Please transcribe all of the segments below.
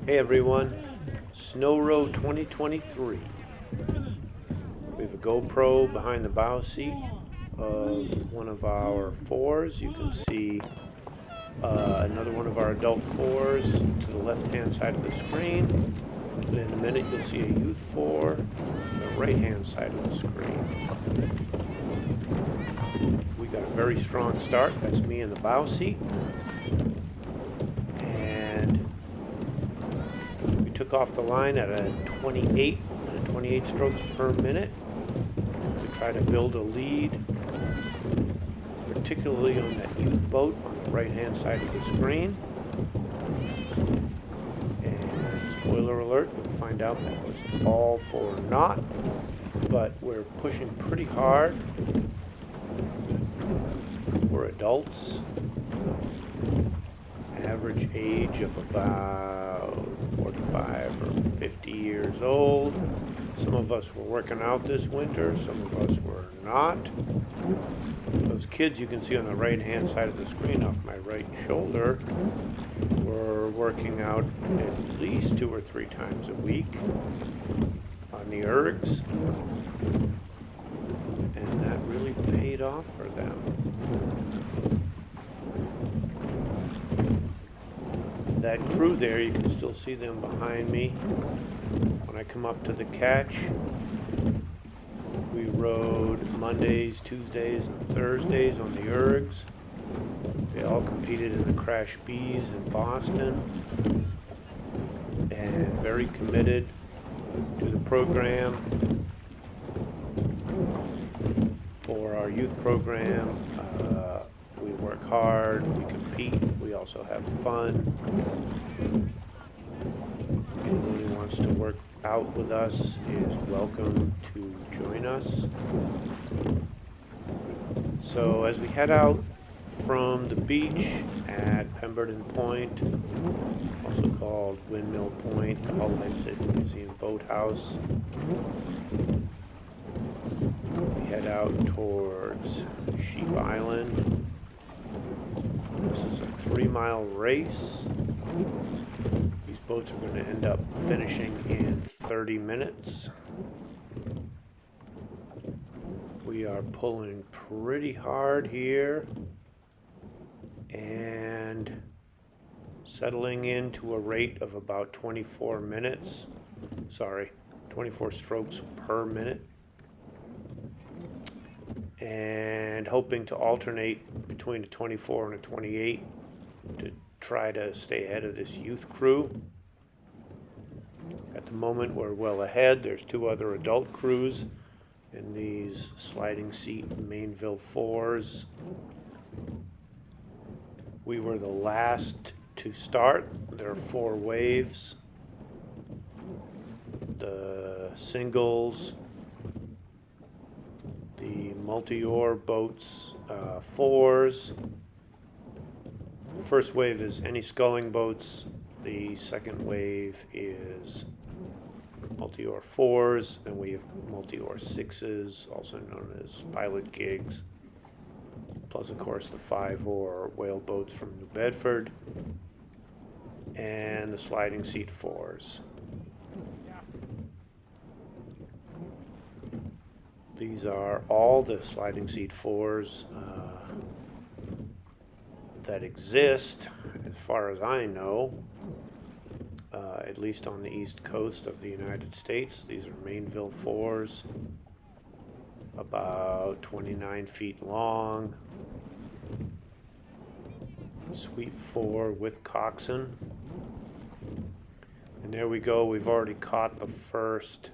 Hey everyone, Snow Road 2023. We have a GoPro behind the bow seat of one of our fours. You can see another one of our adult fours to the left hand side of the screen. And in a minute you'll see a youth four on the right hand side of the screen. We got a very strong start. That's me in the bow seat. And we took off the line at a 28 strokes per minute to try to build a lead, particularly on that youth boat on the right hand side of the screen. And spoiler alert, you'll find out that was all for naught, but we're pushing pretty hard. We're adults, average age of about 45 or 50 years old. Some of us were working out this winter, some of us were not. Those kids you can see on the right hand side of the screen off my right shoulder were working out at least 2 or 3 times a week on the ergs, and that really paid off for them. That crew there, you can still see them behind me. When I come up to the catch, we rode Mondays, Tuesdays, and Thursdays on the ergs. They all competed in the Crash Bees in Boston, and very committed to the program. For our youth program, we work hard, we compete, we also have fun. Anyone who wants to work out with us is welcome to join us. So as we head out from the beach at Pemberton Point, also called Windmill Point, the Hull Exit Museum Boathouse, we head out towards Sheep Island. This is a 3-mile race. These boats are going to end up finishing in 30 minutes. We are pulling pretty hard here and settling into a rate of about 24 strokes per minute. And hoping to alternate between a 24 and a 28 to try to stay ahead of this youth crew. At the moment, we're well ahead. There's 2 other adult crews in these sliding seat Mainville 4s. We were the last to start. There are 4 waves. The singles, the multi-oar boats, 4s. The first wave is any sculling boats. The second wave is multi-oar 4s. Then we have multi-oar 6s, also known as pilot gigs. Plus, of course, the 5-oar whale boats from New Bedford. And the sliding seat 4s. These are all the sliding seat 4s that exist, as far as I know, at least on the east coast of the United States. These are Mainville 4s, about 29 feet long, sweep 4 with coxswain. And there we go, we've already caught the first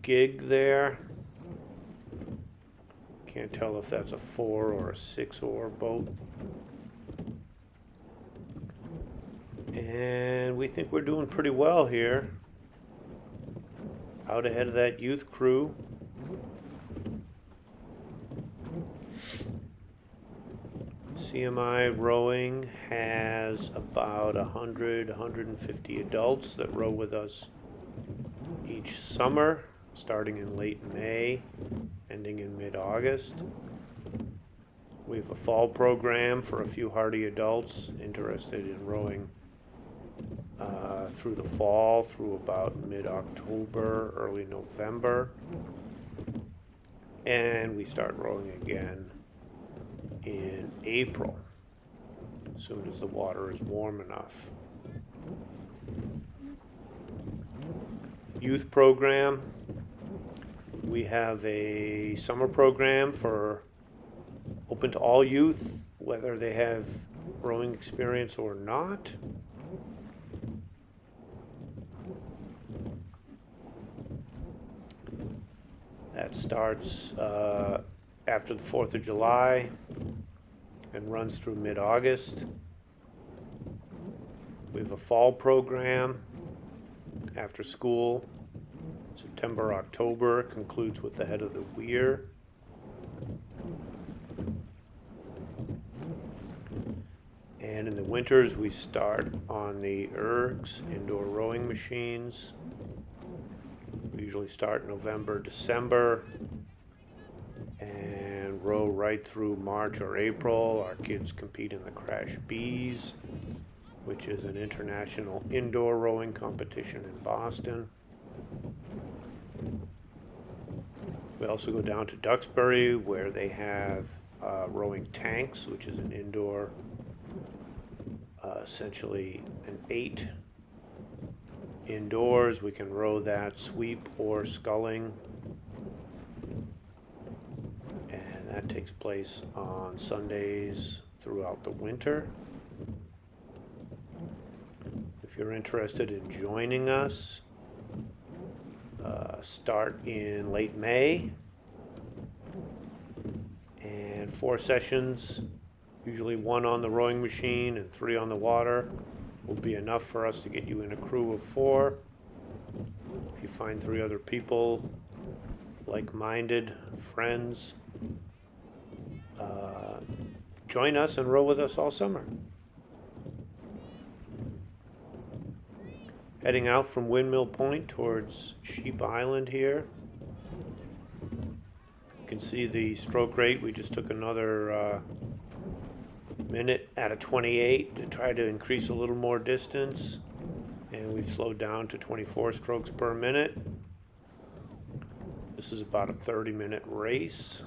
gig there. Can't tell if that's a 4 or a 6-oar boat. And we think we're doing pretty well here. Out ahead of that youth crew. CMI Rowing has about 150 adults that row with us each summer, starting in late May, ending in mid-August. We have a fall program for a few hardy adults interested in rowing through the fall, through about mid-October, early November. And we start rowing again in April, as soon as the water is warm enough. Youth program. We have a summer program for open to all youth, whether they have rowing experience or not. That starts after the 4th of July and runs through mid-August. We have a fall program after school. September, October concludes with the Head of the Weir. And in the winters, we start on the ergs, indoor rowing machines. We usually start November, December, and row right through March or April. Our kids compete in the Crash Bees, which is an international indoor rowing competition in Boston. We also go down to Duxbury, where they have rowing tanks, which is an indoor, essentially an 8 indoors. We can row that sweep or sculling, and that takes place on Sundays throughout the winter. If you're interested in joining us, start in late May, and 4 sessions, usually 1 on the rowing machine and 3 on the water, will be enough for us to get you in a crew of 4. If you find 3 other people, like-minded friends, join us and row with us all summer. Heading out from Windmill Point towards Sheep Island here. You can see the stroke rate. We just took another minute out of 28 to try to increase a little more distance. And we've slowed down to 24 strokes per minute. This is about a 30-minute race.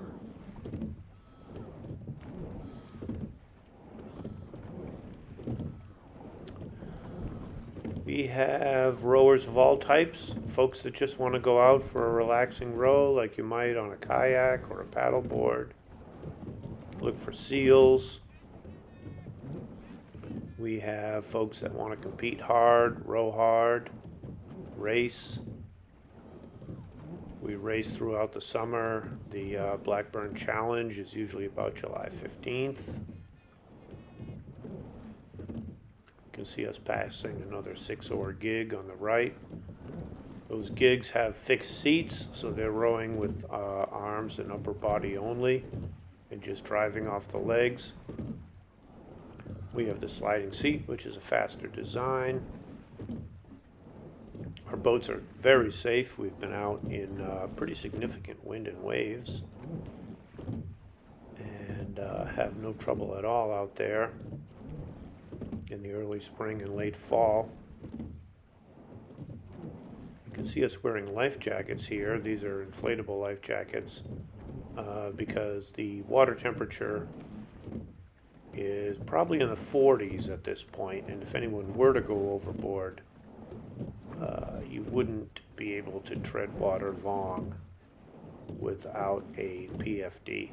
We have rowers of all types, folks that just want to go out for a relaxing row like you might on a kayak or a paddleboard. Look for seals. We have folks that want to compete hard, row hard, race. We race throughout the summer. The Blackburn Challenge is usually about July 15th. You can see us passing another 6-oar gig on the right. Those gigs have fixed seats, so they're rowing with arms and upper body only and just driving off the legs. We have the sliding seat, which is a faster design. Our boats are very safe. We've been out in pretty significant wind and waves and have no trouble at all out there in the early spring and late fall. You can see us wearing life jackets here. These are inflatable life jackets because the water temperature is probably in the 40s at this point, and if anyone were to go overboard, you wouldn't be able to tread water long without a PFD.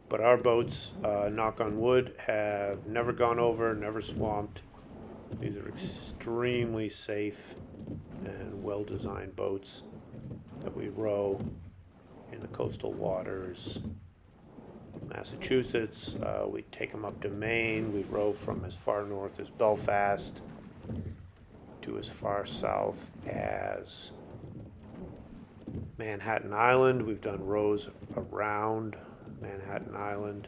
But our boats, knock on wood, have never gone over, never swamped. These are extremely safe and well-designed boats that we row in the coastal waters of Massachusetts. We take them up to Maine. We row from as far north as Belfast to as far south as Manhattan Island. We've done rows around Manhattan Island.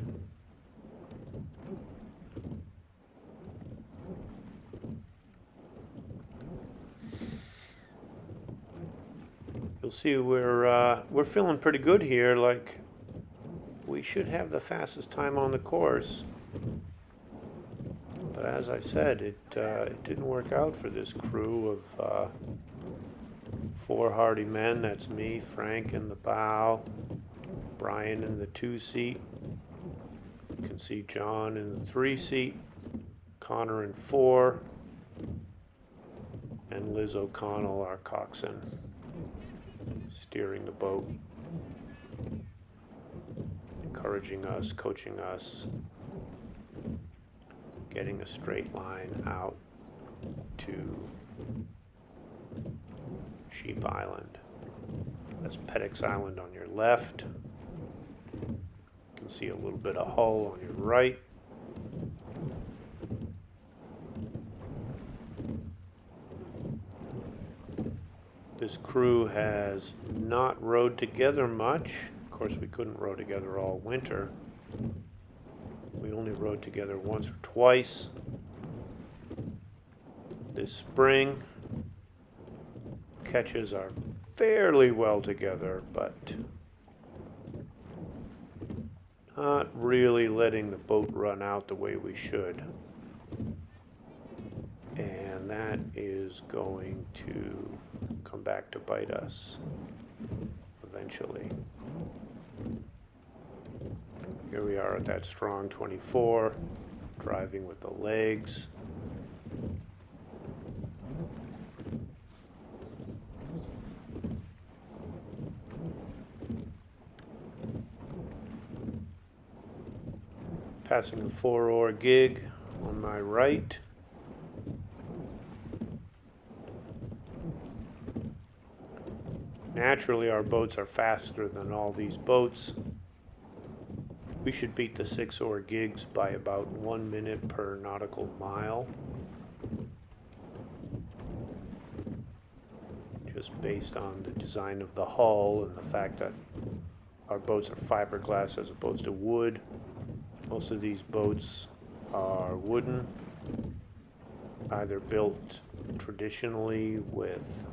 You'll see we're feeling pretty good here. Like, we should have the fastest time on the course, but But as I said, it didn't work out for this crew of 4 hardy men. That's me, Frank in the bow, Brian in the 2-seat. You can see John in the 3-seat, Connor in 4, and Liz O'Connell, our coxswain, steering the boat, encouraging us, coaching us, getting a straight line out to Sheep Island. That's Peddocks Island on your left. You can see a little bit of hull on your right. This crew has not rowed together much. Of course, we couldn't row together all winter. We only rowed together once or twice. This spring, catches are fairly well together, but not really letting the boat run out the way we should. And that is going to come back to bite us eventually. Here we are at that strong 24, driving with the legs. Passing a 4-oar gig on my right. Naturally, our boats are faster than all these boats. We should beat the 6-oar gigs by about 1 minute per nautical mile, just based on the design of the hull and the fact that our boats are fiberglass as opposed to wood. Most of these boats are wooden, either built traditionally with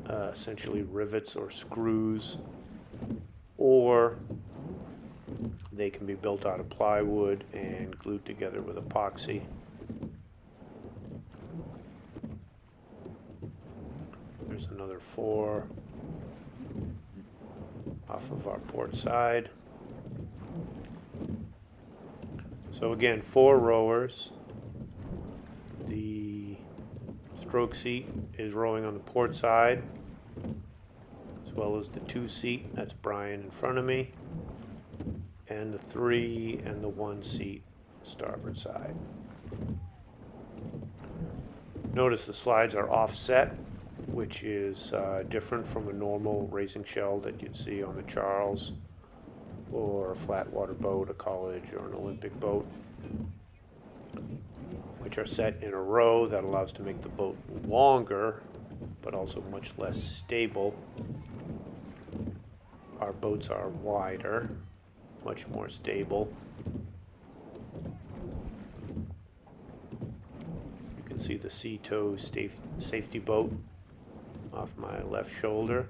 essentially rivets or screws, or they can be built out of plywood and glued together with epoxy. There's another 4 off of our port side. So again, 4 rowers. The stroke seat is rowing on the port side, as well as the 2-seat, that's Brian in front of me, and the 3 and the 1-seat starboard side. Notice the slides are offset, which is different from a normal racing shell that you'd see on the Charles or a flat water boat, a college or an Olympic boat, which are set in a row that allows to make the boat longer, but also much less stable. Our boats are wider, much more stable. You can see the Sea Tow safety boat off my left shoulder.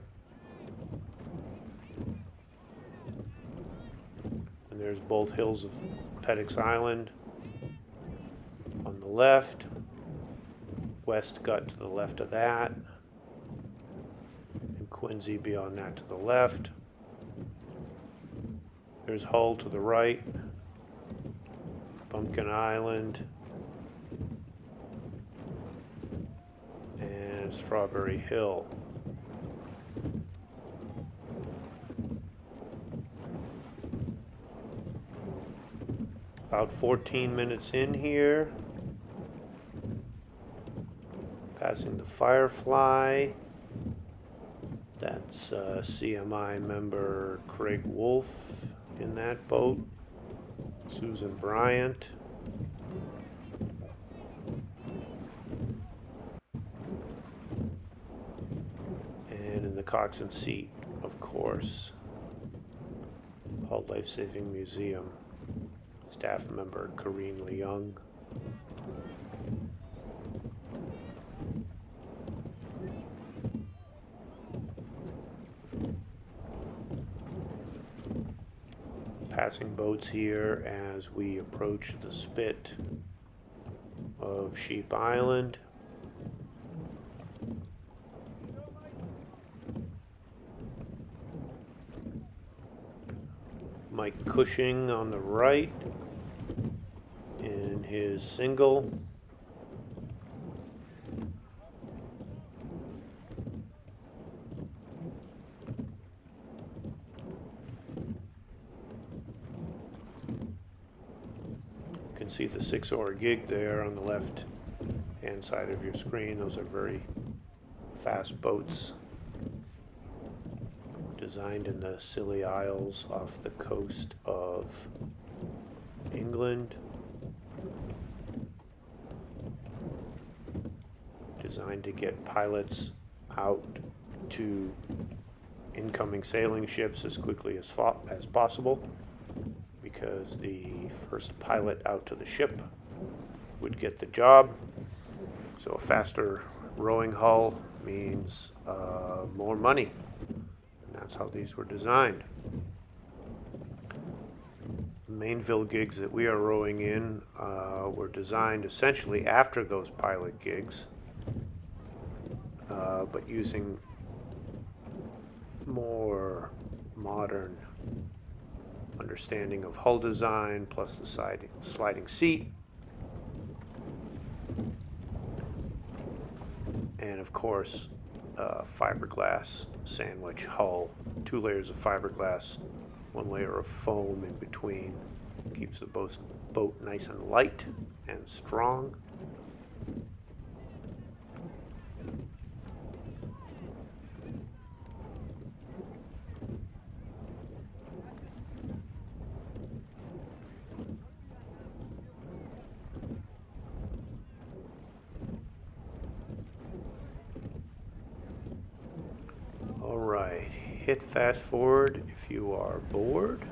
And there's both hills of Peddocks Island on the left, West Gut to the left of that, and Quincy beyond that to the left. There's Hull to the right, Bumpkin Island, and Strawberry Hill. About 14 minutes in here, passing the Firefly. That's CMI member Craig Wolf in that boat, Susan Bryant. And in the coxswain seat, of course, Hull Life Saving Museum staff member Corrine Leung. passing boats here as we approach the spit of Sheep Island. Mike Cushing on the right in his single. You can see the 6-oar gig there on the left hand side of your screen. Those are very fast boats designed in the Scilly Isles off the coast of England. Designed to get pilots out to incoming sailing ships as quickly as possible, because the first pilot out to the ship would get the job. So a faster rowing hull means more money. That's how these were designed. The Mainville gigs that we are rowing in were designed essentially after those pilot gigs, but using more modern understanding of hull design, plus the sliding seat, and of course fiberglass sandwich hull, 2 layers of fiberglass, 1 layer of foam in between. Keeps the boat nice and light and strong. Alright, hit fast forward if you are bored.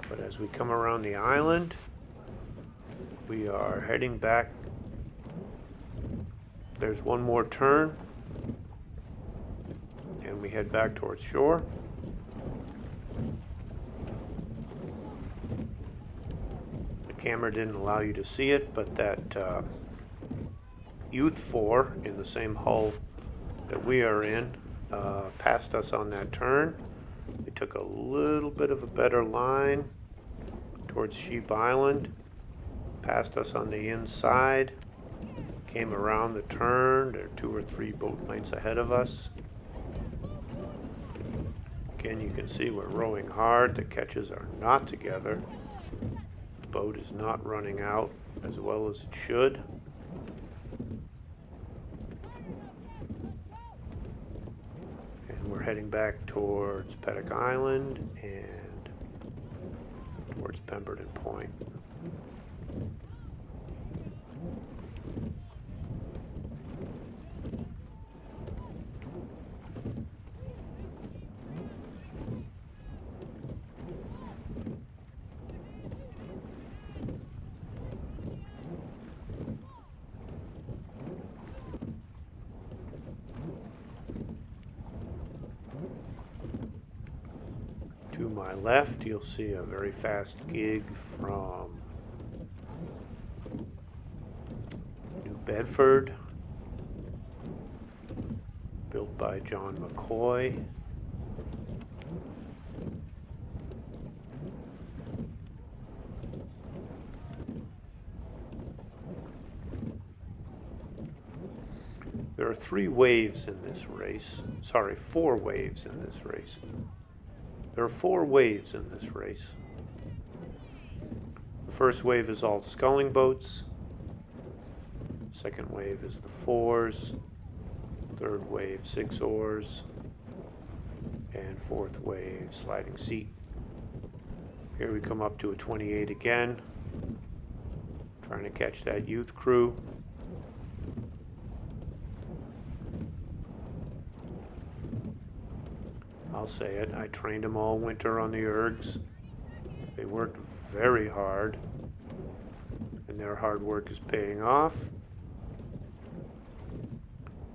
But as we come around the island, we are heading back. There's one more turn, and we head back towards shore. The camera didn't allow you to see it, but that Youth 4 in the same hull that we are in passed us on that turn. We took a little bit of a better line towards Sheep Island, passed us on the inside, came around the turn. They're 2 or 3 boat lengths ahead of us. Again, you can see we're rowing hard. The catches are not together. The boat is not running out as well as it should. We're heading back towards Pettick Island and towards Pemberton Point. To my left, you'll see a very fast gig from New Bedford, built by John McCoy. There are 3 waves in this race. Sorry, 4 waves in this race. There are 4 waves in this race. The first wave is all sculling boats. Second wave is the 4s. Third wave, 6 oars. And fourth wave, sliding seat. Here we come up to a 28 again. Trying to catch that youth crew. I'll say it, I trained them all winter on the ergs. They worked very hard, and their hard work is paying off.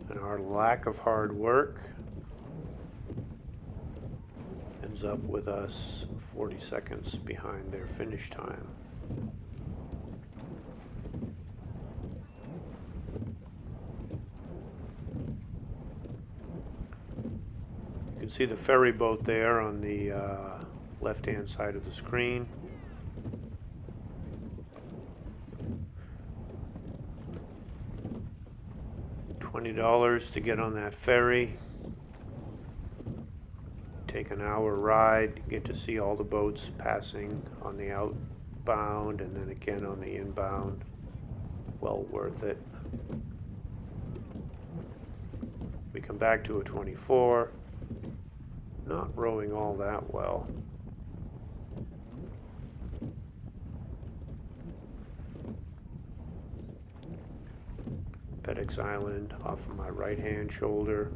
And our lack of hard work ends up with us 40 seconds behind their finish time. You can see the ferry boat there on the left-hand side of the screen. $20 to get on that ferry. Take an hour ride, get to see all the boats passing on the outbound and then again on the inbound. Well worth it. We come back to a 24. Not rowing all that well. FedEx Island off of my right-hand shoulder.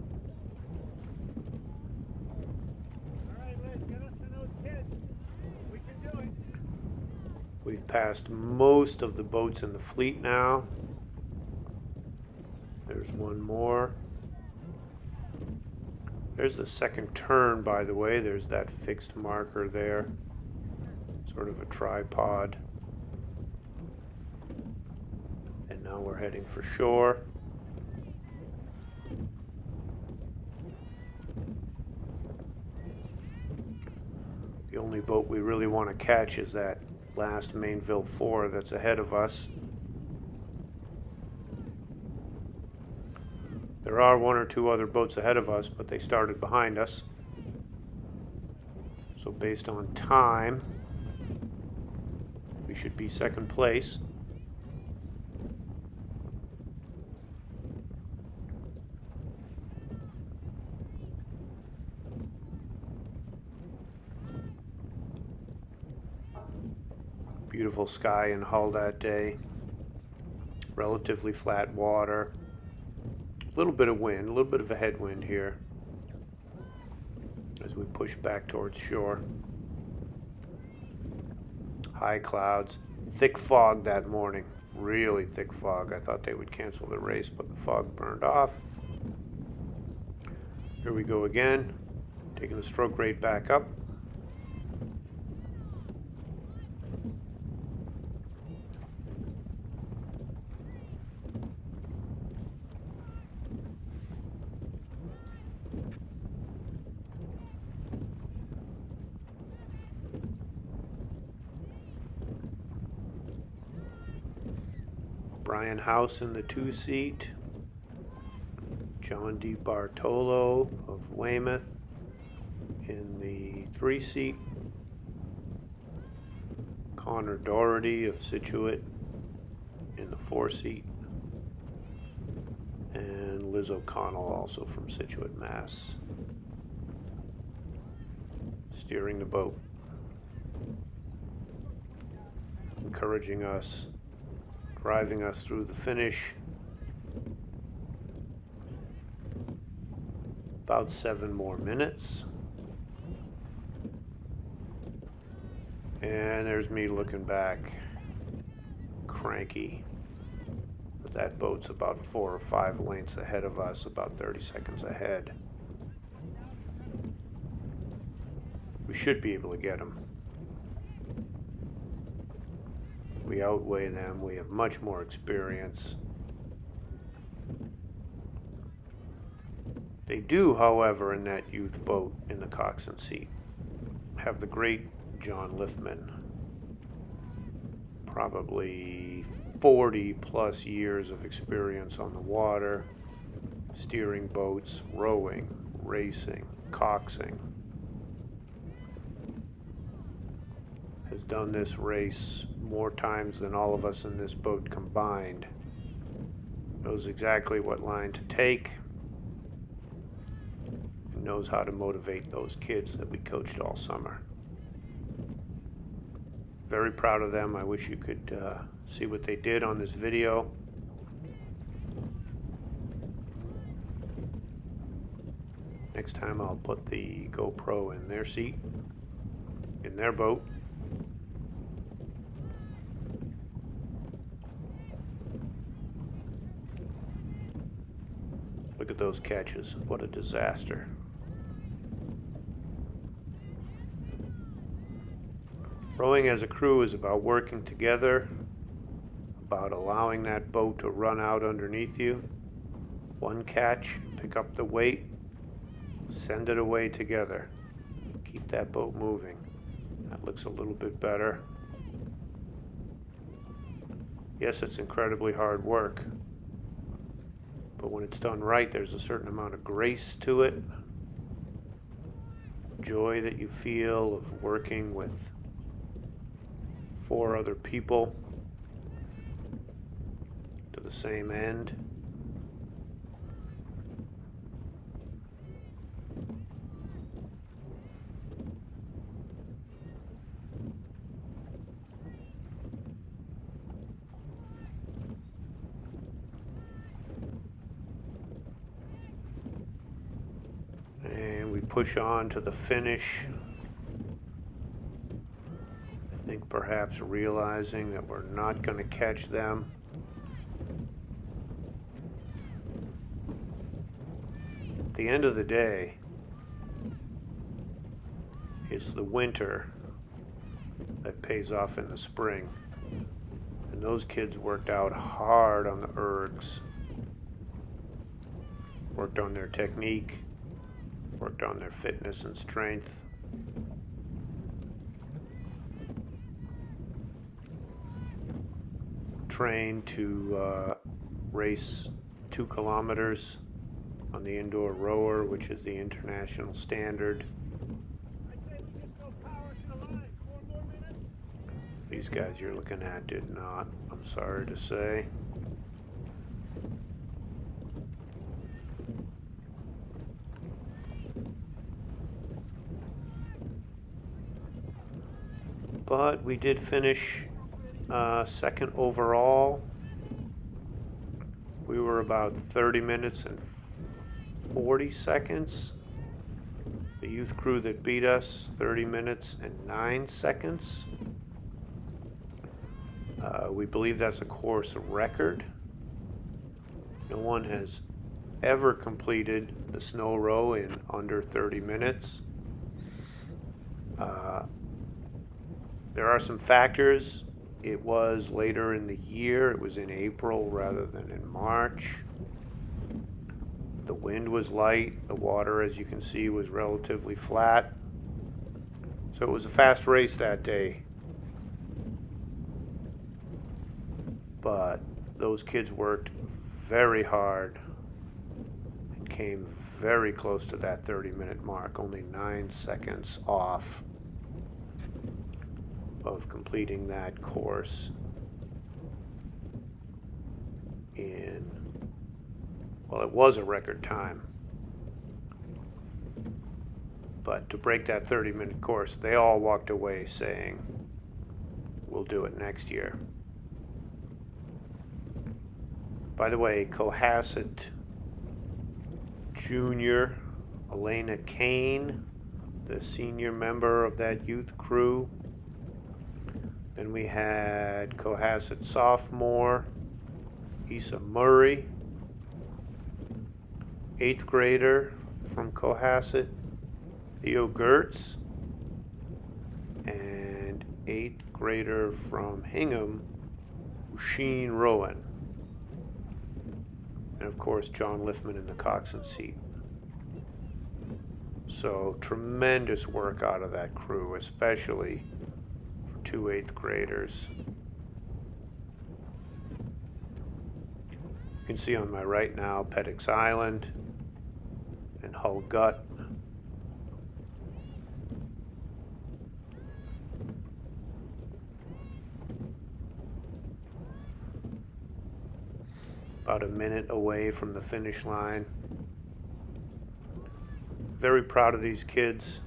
All right, Liz, get us to those kids. We can do it. We've passed most of the boats in the fleet now. There's one more. There's the second turn, by the way. There's that fixed marker there. Sort of a tripod. And now we're heading for shore. The only boat we really want to catch is that last Mainville 4 that's ahead of us. There are one or two other boats ahead of us, but they started behind us. So based on time, we should be second place. Beautiful sky in Hull that day. Relatively flat water. A little bit of wind, a little bit of a headwind here as we push back towards shore. High clouds, thick fog that morning, really thick fog. I thought they would cancel the race, but the fog burned off. Here we go again, taking the stroke rate back up. Brian House in the 2-seat, John D. Bartolo of Weymouth in the 3-seat, Connor Doherty of Scituate in the 4-seat, and Liz O'Connell also from Scituate, Mass, steering the boat, encouraging us, driving us through the finish. About 7 more minutes. And there's me looking back, cranky. But that boat's about 4 or 5 lengths ahead of us, about 30 seconds ahead. We should be able to get them. We outweigh them. We have much more experience. They do, however, in that youth boat in the coxswain seat, have the great John Liffman. Probably 40 plus years of experience on the water, steering boats, rowing, racing, coxing. Has done this race more times than all of us in this boat combined. Knows exactly what line to take. And knows how to motivate those kids that we coached all summer. Very proud of them. I wish you could see what they did on this video. Next time I'll put the GoPro in their seat, in their boat. Look at those catches. What a disaster. Rowing as a crew is about working together, about allowing that boat to run out underneath you. One catch, pick up the weight, send it away together. Keep that boat moving. That looks a little bit better. Yes, it's incredibly hard work, but when it's done right, there's a certain amount of grace to it. Joy that you feel of working with 4 other people to the same end. And we push on to the finish. I think perhaps realizing that we're not going to catch them. At the end of the day, it's the winter that pays off in the spring. And those kids worked out hard on the ergs, worked on their technique, worked on their fitness and strength. Trained to race 2 kilometers on the indoor rower, which is the international standard. I say we just go power to the line. 4 more minutes. These guys you're looking at did not, I'm sorry to say. But we did finish second overall. We were about 30 minutes and 40 seconds. The youth crew that beat us, 30 minutes and 9 seconds. We believe that's a course record. No one has ever completed the snow row in under 30 minutes. There are some factors. It was later in the year. It was in April rather than in March. The wind was light. The water, as you can see, was relatively flat. So it was a fast race that day. But those kids worked very hard and came very close to that 30-minute mark, only 9 seconds off of completing that course in, well, it was a record time. But to break that 30-minute course, they all walked away saying, we'll do it next year. By the way, Cohasset Junior, Elena Kane, the senior member of that youth crew. Then we had Cohasset sophomore, Issa Murray, 8th grader from Cohasset, Theo Gertz, and 8th grader from Hingham, Usheen Rowan. And of course, John Liffman in the coxswain seat. So tremendous work out of that crew, especially for 2 8th graders. You can see on my right now Pettix Island and Hull Gut. About a minute away from the finish line. Very proud of these kids.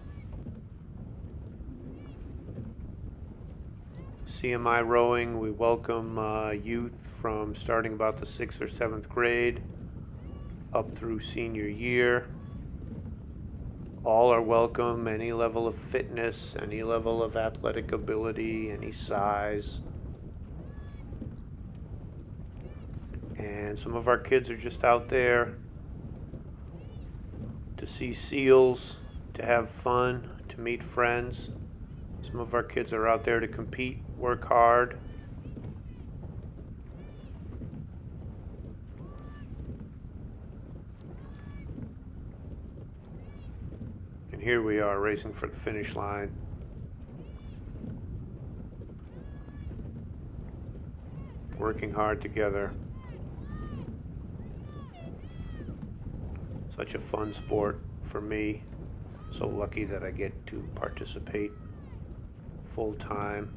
CMI Rowing, we welcome youth from starting about the 6th or 7th grade up through senior year. All are welcome, any level of fitness, any level of athletic ability, any size. And some of our kids are just out there to see seals, to have fun, to meet friends. Some of our kids are out there to compete, work hard. And here we are racing for the finish line. Working hard together. Such a fun sport for me. So lucky that I get to participate full time.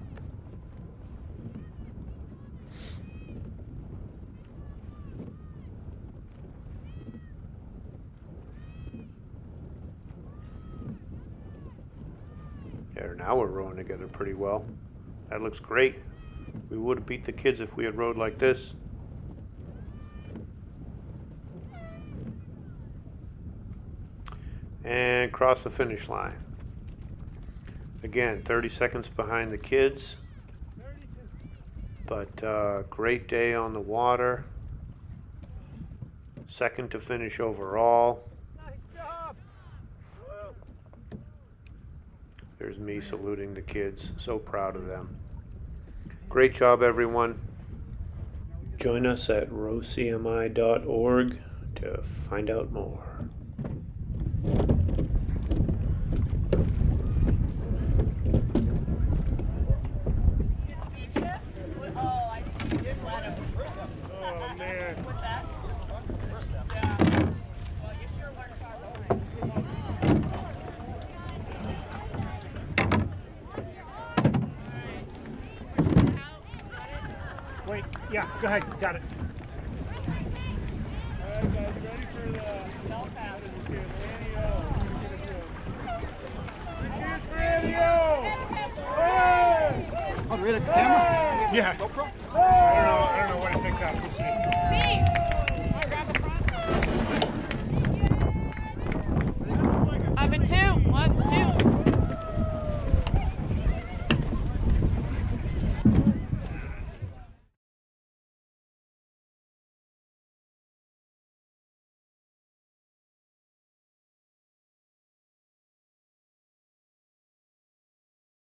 There, now we're rowing together pretty well. That looks great. We would have beat the kids if we had rowed like this. And cross the finish line. Again, 30 seconds behind the kids. But great day on the water. Second to finish overall. Nice job. There's me saluting the kids. So proud of them. Great job, everyone. Join us at rowcmi.org to find out more. Oh, man. What's that? Yeah. Well, you sure worked hard. Wait, yeah, go ahead. Got it. All right, guys, ready for the Bell pass. Cheers for Andy-O! Hey! Oh, right at the camera? Yeah. GoPro?